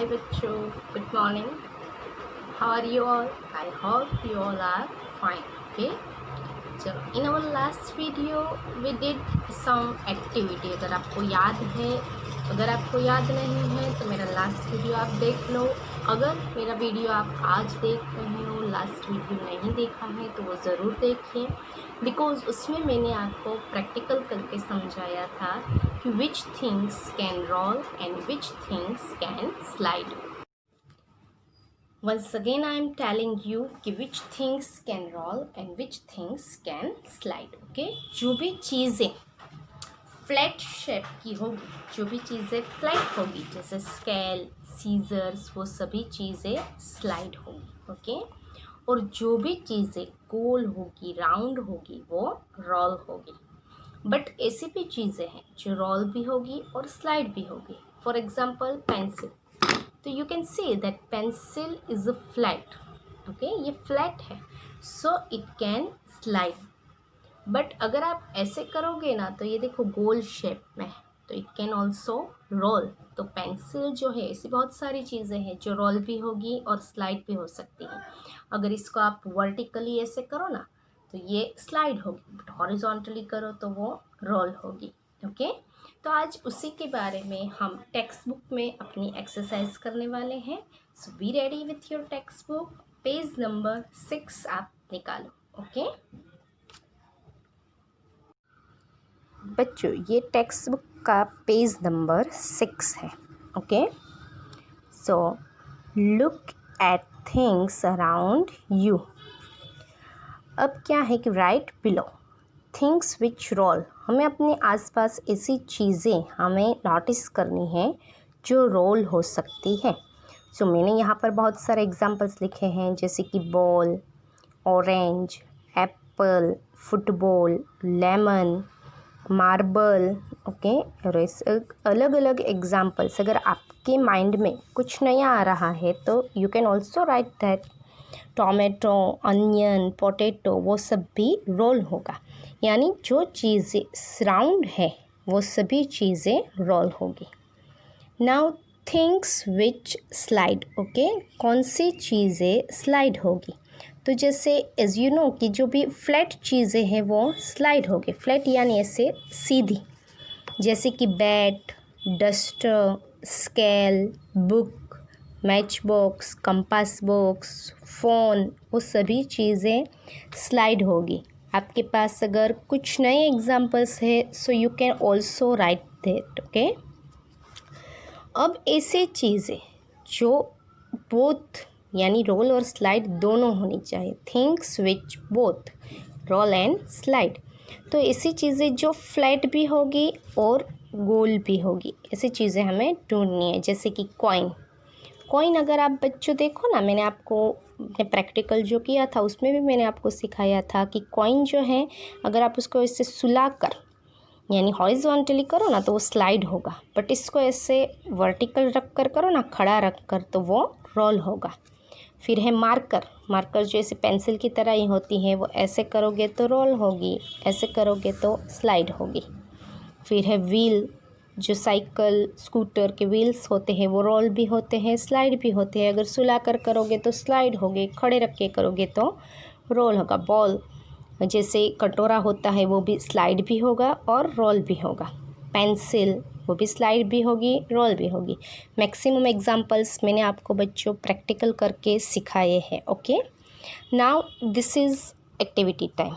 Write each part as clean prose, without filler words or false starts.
Hi बच्चों, good morning. How are you all? I hope you all are fine. Okay. So in our last video we did some activity. अगर आपको याद है, अगर आपको याद नहीं है तो मेरा लास्ट वीडियो आप देख लो. अगर मेरा वीडियो आप आज देख रहे हो, लास्ट वीडियो नहीं देखा है तो वो ज़रूर देखिए, बिकॉज उसमें मैंने आपको प्रैक्टिकल करके समझाया था कि which things can roll and which things can slide. Once again I am telling you कि which things can roll and which things can slide. Okay, जो भी चीज़ें फ्लैट शेप की होगी, जो भी चीज़ें फ्लैट होगी जैसे स्केल, सीजर्स, वो सभी चीज़ें स्लाइड होगी. ओके, और जो भी चीज़ें गोल होगी, राउंड होगी, वो रोल होगी. बट ऐसी भी चीज़ें हैं जो रोल भी होगी और स्लाइड भी होगी. For example pencil. तो you can see that pencil is a flat. Okay, ये फ्लैट है, so it can slide. But अगर आप ऐसे करोगे ना तो ये देखो गोल शेप में है, तो इट कैन ऑल्सो रोल. तो पेंसिल जो है, ऐसी बहुत सारी चीज़ें हैं जो रोल भी होगी और स्लाइड भी हो सकती हैं. अगर इसको आप वर्टिकली ऐसे करो ना तो ये स्लाइड होगी, बट हॉरिजॉन्टली करो तो वो रोल होगी. ओके, तो आज उसी के बारे में हम टेक्स्ट बुक में अपनी एक्सरसाइज करने वाले हैं. So be ready with your textbook. Page number 6 आप निकालो. ओके बच्चों, ये टेक्स्ट बुक का पेज नंबर 6 है. Okay, so look at things around you. अब क्या है कि right below things which roll. हमें अपने आसपास ऐसी चीज़ें हमें नोटिस करनी है जो रोल हो सकती है. सो मैंने यहाँ पर बहुत सारे एग्जांपल्स लिखे हैं, जैसे कि ball, orange, Apple, football, lemon, marble. Okay, और ऐसे अलग अलग एग्जांपल्स. अगर आपके माइंड में कुछ नया आ रहा है तो you can also right that. Tomato, onion, potato, वो सब भी रोल होगा. यानी जो चीज़ें राउंड है वो सभी चीज़ें रोल होगी. Now things which slide. Okay, कौन सी चीज़ें स्लाइड होगी. तो जैसे एज यू नो कि जो भी फ्लैट चीज़ें हैं वो स्लाइड होगी. फ्लैट यानी ऐसे सीधी, जैसे कि bat, duster, scale, book, match box, compass box, phone, वो सभी चीज़ें स्लाइड होगी. आपके पास अगर कुछ नए एग्जांपल्स है so you can also right that. Okay, अब ऐसे चीज़ें जो बोथ यानी रोल और स्लाइड दोनों होनी चाहिए. Things which both roll and slide. तो ऐसी चीज़ें जो फ्लैट भी होगी और गोल भी होगी, ऐसी चीज़ें हमें ढूंढनी है. जैसे कि कॉइन. कॉइन अगर आप बच्चों देखो ना, मैंने आपको प्रैक्टिकल जो किया था उसमें भी मैंने आपको सिखाया था कि कॉइन जो है अगर आप उसको ऐसे सुला कर यानी हॉरिजॉन्टली करो ना तो वो स्लाइड होगा, बट इसको ऐसे वर्टिकल रख कर करो ना, खड़ा रख कर, तो वो रोल होगा. फिर है मार्कर. मार्कर जो ऐसे पेंसिल की तरह ही होती है, वो ऐसे करोगे तो रोल होगी, ऐसे करोगे तो स्लाइड होगी. फिर है व्हील. जो साइकिल, स्कूटर के व्हील्स होते हैं वो रोल भी होते हैं, स्लाइड भी होते हैं. अगर सुला कर करोगे तो स्लाइड होगे, खड़े रख के करोगे तो रोल होगा. बॉल जैसे कटोरा होता है वो भी स्लाइड भी होगा और रोल भी होगा. पेंसिल वो भी स्लाइड भी होगी, रोल भी होगी. मैक्सिमम एग्जांपल्स मैंने आपको बच्चों प्रैक्टिकल करके सिखाए हैं. Okay, now this is activity time.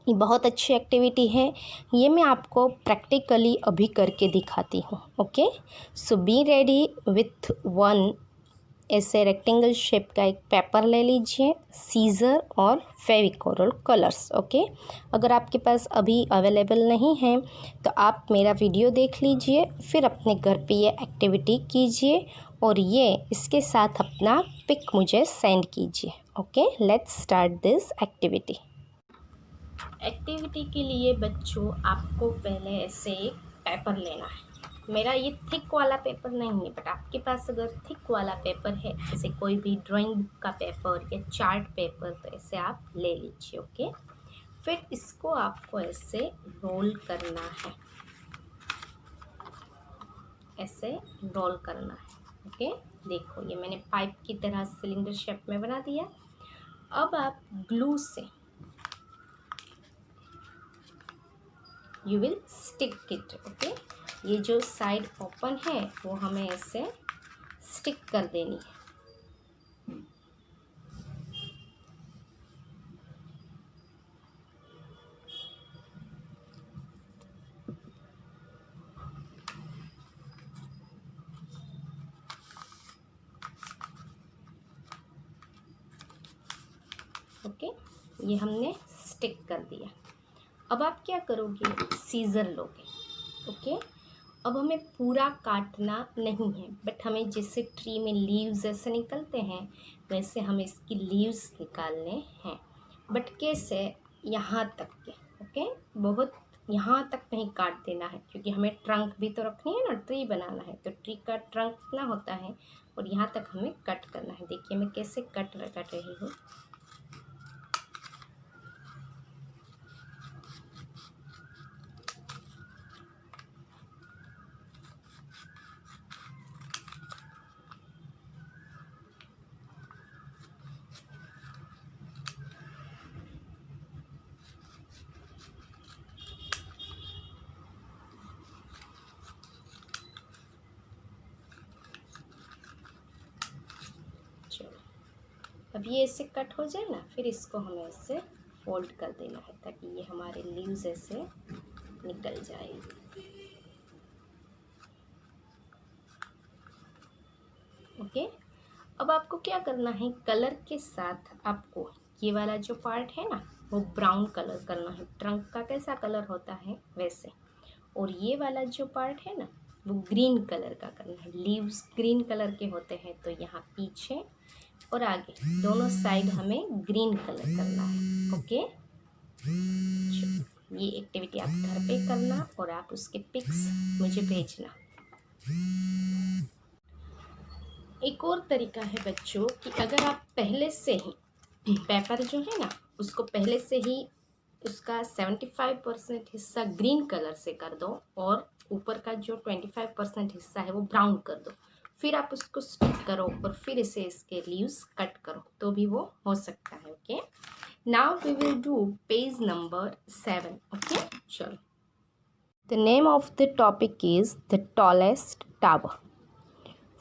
ये बहुत अच्छी एक्टिविटी है, ये मैं आपको प्रैक्टिकली अभी करके दिखाती हूँ. Okay, so be ready with one ऐसे रेक्टेंगल शेप का एक पेपर ले लीजिए, सीज़र और फेविकोल और कलर्स. ओके, अगर आपके पास अभी अवेलेबल नहीं है तो आप मेरा वीडियो देख लीजिए, फिर अपने घर पे ये एक्टिविटी कीजिए और ये इसके साथ अपना पिक मुझे सेंड कीजिए. Okay, let's start this activity. Activity के लिए बच्चों आपको पहले ऐसे एक पेपर लेना है. मेरा ये थिक वाला पेपर नहीं है, बट आपके पास अगर थिक वाला पेपर है, जैसे कोई भी ड्राइंग बुक का पेपर या चार्ट पेपर, तो ऐसे आप ले लीजिए. ओके, फिर इसको आपको ऐसे रोल करना है, ऐसे रोल करना है. ओके, देखो ये मैंने पाइप की तरह सिलेंडर शेप में बना दिया। अब आप ग्लू से you will stick it. Okay, ये जो साइड ओपन है वो हमें ऐसे स्टिक कर देनी है। ओके, ये हमने स्टिक कर दिया। अब आप क्या करोगे, सीजर लोगे। ओके, अब हमें पूरा काटना नहीं है, बट हमें जैसे ट्री में लीव्स ऐसे निकलते हैं वैसे हमें इसकी लीव्स निकालने हैं। बट कैसे, यहाँ तक के। ओके, बहुत यहाँ तक नहीं काट देना है, क्योंकि हमें ट्रंक भी तो रखनी है ना, ट्री बनाना है, तो ट्री का ट्रंक कितना होता है और यहाँ तक हमें कट करना है। देखिए मैं कैसे कट रही हूँ। अब ये ऐसे कट हो जाए ना, फिर इसको हमें ऐसे फोल्ड कर देना है ताकि ये हमारे लीव्स ऐसे निकल जाएगी। ओके, अब आपको क्या करना है, कलर के साथ आपको ये वाला जो पार्ट है ना वो ब्राउन कलर करना है। ट्रंक का कैसा कलर होता है वैसे, और ये वाला जो पार्ट है ना वो ग्रीन कलर का करना है। लीव्स ग्रीन कलर के होते हैं, तो यहाँ पीछे और आगे दोनों साइड हमें ग्रीन कलर करना है। ओके, ये एक्टिविटी आप घर पे करना और आप उसके पिक्स मुझे भेजना। एक और तरीका है बच्चों कि अगर आप पहले से ही पेपर जो है ना उसको पहले से ही उसका 75% हिस्सा ग्रीन कलर से कर दो और ऊपर का जो 25% हिस्सा है वो ब्राउन कर दो, फिर आप उसको स्टिक करो और फिर इसे इसके लीव्स कट करो, तो भी वो हो सकता है। Okay, now we will do page number 7। Okay, चलो। The name of the topic is the tallest tower.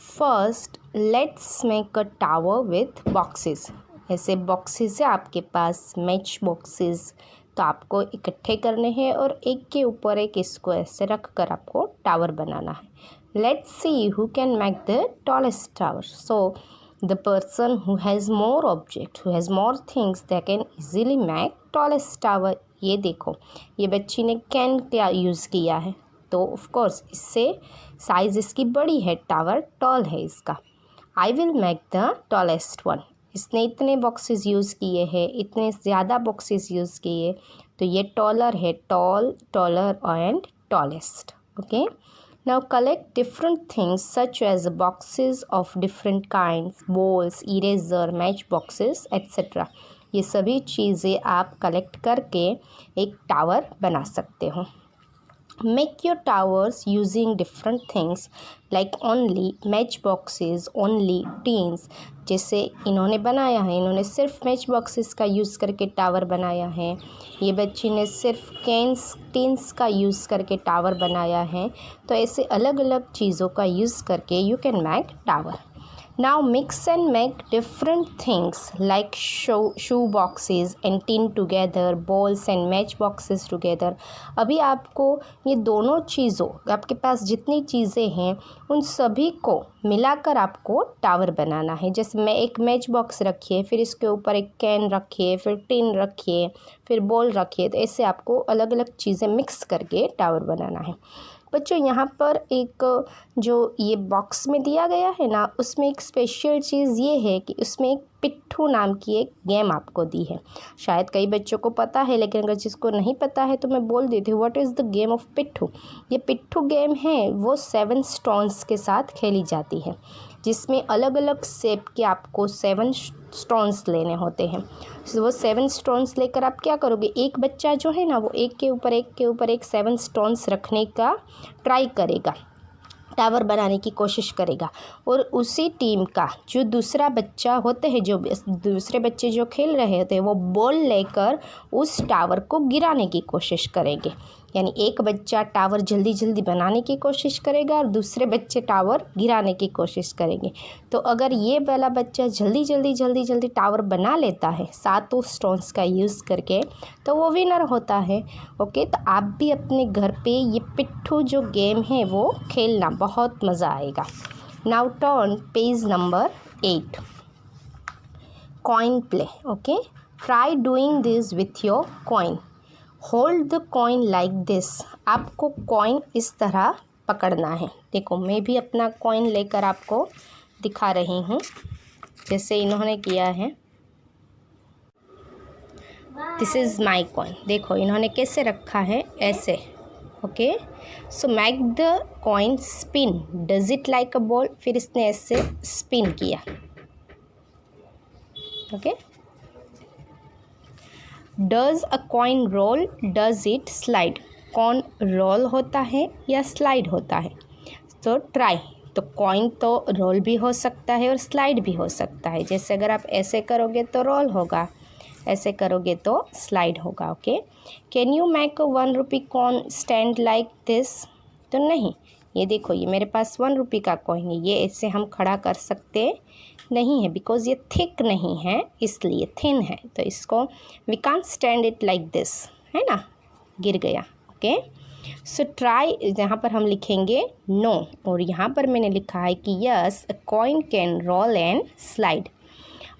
First let's make a tower with boxes. ऐसे बॉक्सेस है आपके पास, मैच बॉक्सेस, तो आपको इकट्ठे करने हैं और एक के ऊपर एक इसको ऐसे रख कर आपको टावर बनाना है। Let's see who can make the tallest tower. So the person who has more object, who has more things, they can easily make tallest tower. ये देखो ये बच्ची ने कैन क्या यूज़ किया है, तो ऑफ कोर्स इससे साइज़ इसकी बड़ी है, टावर टॉल है इसका। I will make the tallest one. इसने इतने बॉक्सेस यूज़ किए हैं, इतने ज़्यादा बॉक्सेस यूज़ किए, तो ये टॉलर है, tall, taller and tallest. Okay, now collect different things such as boxes of different kinds, balls, eraser, match boxes etcetera. ये सभी चीज़ें आप कलेक्ट करके एक टावर बना सकते हो। Make your towers using different things like only match boxes, only tins। जैसे इन्होंने बनाया है, इन्होंने सिर्फ मैच बॉक्सेस का यूज़ करके टावर बनाया है। ये बच्ची ने सिर्फ कैंस टिन्स का यूज़ करके टावर बनाया है। तो ऐसे अलग अलग चीज़ों का यूज़ करके you can make tower. Now mix and make different things like shoe boxes and tin together, balls and match boxes together। अभी आपको ये दोनों चीज़ों, आपके पास जितनी चीज़ें हैं उन सभी को मिलाकर आपको टावर बनाना है। जैसे मैं एक मैच बॉक्स रखिए, फिर इसके ऊपर एक कैन रखिए, फिर टिन रखिए, फिर बॉल रखिए, तो ऐसे आपको अलग अलग चीज़ें मिक्स करके टावर बनाना है। बच्चों यहाँ पर एक जो ये बॉक्स में दिया गया है ना, उसमें एक स्पेशल चीज़ ये है कि उसमें एक पिट्ठू नाम की एक गेम आपको दी है। शायद कई बच्चों को पता है, लेकिन अगर जिसको नहीं पता है तो मैं बोल देती हूँ, what is the game of पिट्ठू। ये पिट्ठू गेम है वो 7 स्टोन्स के साथ खेली जाती है, जिसमें अलग अलग शेप के आपको 7 स्टोन्स लेने होते हैं। वो 7 स्टोन्स लेकर आप क्या करोगे, एक बच्चा जो है ना वो एक के ऊपर एक 7 स्टोन्स रखने का ट्राई करेगा। टावर बनाने की कोशिश करेगा, और उसी टीम का जो दूसरा बच्चा होते हैं, जो दूसरे बच्चे जो खेल रहे होते हैं, वो बॉल लेकर उस टावर को गिराने की कोशिश करेंगे। यानी एक बच्चा टावर जल्दी जल्दी बनाने की कोशिश करेगा और दूसरे बच्चे टावर गिराने की कोशिश करेंगे। तो अगर ये वाला बच्चा जल्दी जल्दी टावर बना लेता है 7 स्टोन्स का यूज़ करके, तो वो विनर होता है। ओके, तो आप भी अपने घर पे ये पिट्ठू जो गेम है वो खेलना, बहुत मज़ा आएगा। Now turn page number 8, coin play. Okay, try doing this with your coin. Hold the coin like this. आपको कॉइन इस तरह पकड़ना है। देखो, मैं भी अपना कॉइन लेकर आपको दिखा रही हूँ, जैसे इन्होंने किया है। This is my coin. देखो इन्होंने कैसे रखा है, ऐसे। Okay, so make the coin spin. Does it like a ball. फिर इसने ऐसे स्पिन किया। Okay, does a coin roll, does it slide. Coin roll होता है या स्लाइड होता है? तो ट्राई। तो कॉइन तो रोल भी हो सकता है और स्लाइड भी हो सकता है। जैसे अगर आप ऐसे करोगे तो रोल होगा, ऐसे करोगे तो स्लाइड होगा। Okay, can you make a 1 rupee coin stand like this. तो नहीं, ये देखो, ये मेरे पास 1 रुपी का कॉइन है, ये ऐसे हम खड़ा कर सकते नहीं है, बिकॉज ये थिक नहीं है, इसलिए थिन है, तो इसको we can't stand it like this, है ना, गिर गया। ओके, सो ट्राई, यहाँ पर हम लिखेंगे नो, और यहाँ पर मैंने लिखा है कि yes a coin can roll and slide.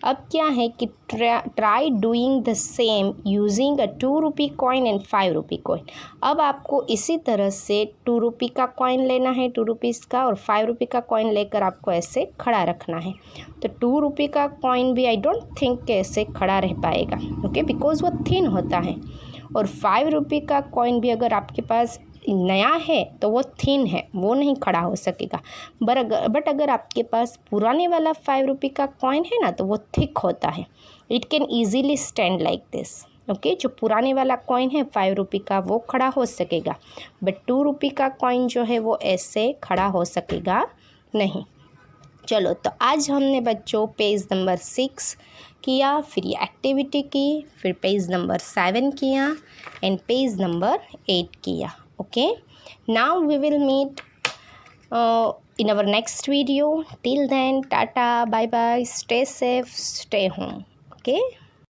अब क्या है कि try doing the same using a 2 rupee coin and 5 rupee coin. अब आपको इसी तरह से 2 रुपी का कॉइन लेना है, 2 रुपीज़ का, और 5 रुपी का कॉइन लेकर आपको ऐसे खड़ा रखना है। तो 2 रुपी का कॉइन भी आई डोंट थिंक कि ऐसे खड़ा रह पाएगा, ओके, बिकॉज वो थिन होता है। और 5 रुपी का कॉइन भी अगर आपके पास नया है तो वो थिन है, वो नहीं खड़ा हो सकेगा। बट अगर आपके पास पुराने वाला 5 रुपी का कॉइन है ना, तो वो थिक होता है, it can easily stand like this. Okay, जो पुराने वाला कॉइन है 5 रुपी का, वो खड़ा हो सकेगा, बट 2 रुपी का कॉइन जो है वो ऐसे खड़ा हो सकेगा नहीं। चलो, तो आज हमने बच्चों पेज नंबर 6 किया, फिर ये एक्टिविटी की, फिर पेज नंबर 7 किया एंड पेज नंबर 8 किया। Okay, now we will meet in our next video. Till then, tata, bye bye, stay safe, stay home. Okay.